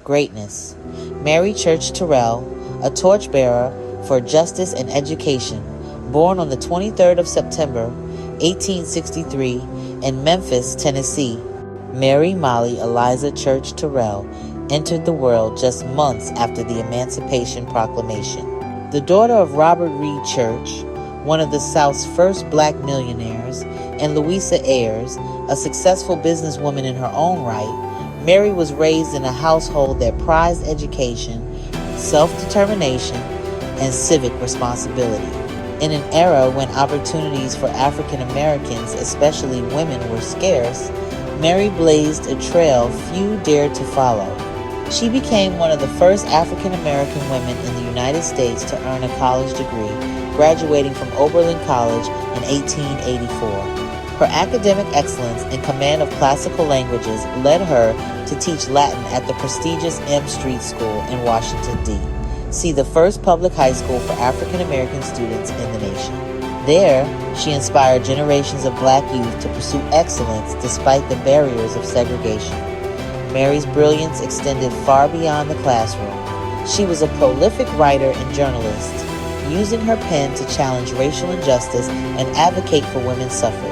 greatness. Mary Church Terrell, a torchbearer for justice and education, born on the 23rd of September, 1863, in Memphis, Tennessee. Mary Molly Eliza Church Terrell entered the world just months after the Emancipation Proclamation. The daughter of Robert Reed Church, one of the South's first black millionaires, and Louisa Ayres, a successful businesswoman in her own right, Mary was raised in a household that prized education, self-determination, and civic responsibility. In an era when opportunities for African Americans, especially women, were scarce, Mary blazed a trail few dared to follow. She became one of the first African American women in the United States to earn a college degree, graduating from Oberlin College in 1884. Her academic excellence and command of classical languages led her to teach Latin at the prestigious M Street School in Washington, D.C., the first public high school for African American students in the nation. There, she inspired generations of black youth to pursue excellence despite the barriers of segregation. Mary's brilliance extended far beyond the classroom. She was a prolific writer and journalist, using her pen to challenge racial injustice and advocate for women's suffrage.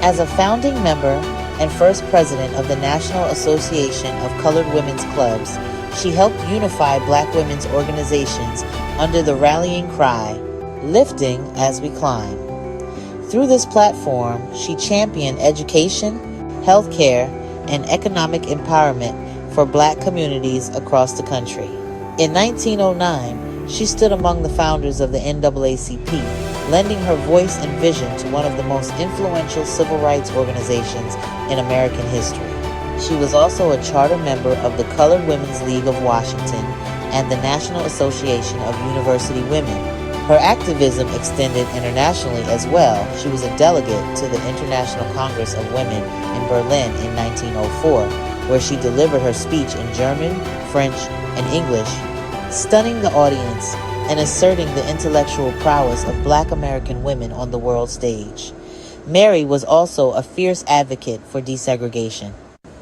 As a founding member and first president of the National Association of Colored Women's Clubs, she helped unify black women's organizations under the rallying cry, "Lifting as we climb." Through this platform, she championed education, healthcare, and economic empowerment for black communities across the country. In 1909, she stood among the founders of the NAACP, lending her voice and vision to one of the most influential civil rights organizations in American history. She was also a charter member of the Colored Women's League of Washington and the National Association of University Women. Her activism extended internationally as well. She was a delegate to the International Congress of Women in Berlin in 1904, where she delivered her speech in German, French, and English, stunning the audience and asserting the intellectual prowess of black American women on the world stage. Mary was also a fierce advocate for desegregation.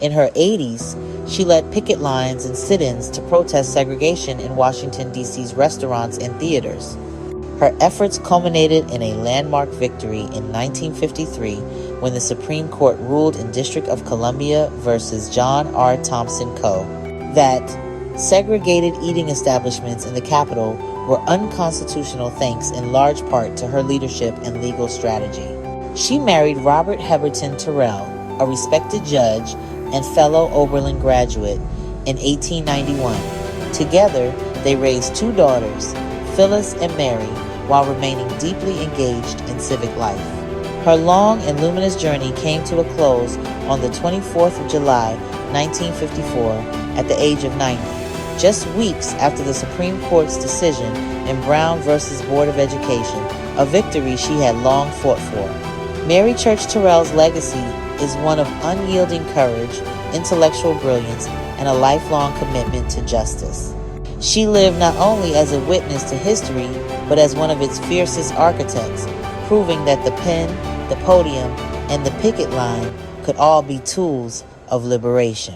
In her 80s, she led picket lines and sit-ins to protest segregation in Washington, D.C.'s restaurants and theaters. Her efforts culminated in a landmark victory in 1953 when the Supreme Court ruled in District of Columbia versus John R. Thompson Co. that segregated eating establishments in the Capitol were unconstitutional thanks in large part to her leadership and legal strategy. She married Robert Heberton Terrell, a respected judge and fellow Oberlin graduate, in 1891. Together, they raised two daughters, Phyllis and Mary, while remaining deeply engaged in civic life. Her long and luminous journey came to a close on the 24th of July, 1954, at the age of 90, just weeks after the Supreme Court's decision in Brown versus Board of Education, a victory she had long fought for. Mary Church Terrell's legacy is one of unyielding courage, intellectual brilliance, and a lifelong commitment to justice. She lived not only as a witness to history, but as one of its fiercest architects, proving that the pen, the podium, and the picket line could all be tools of liberation.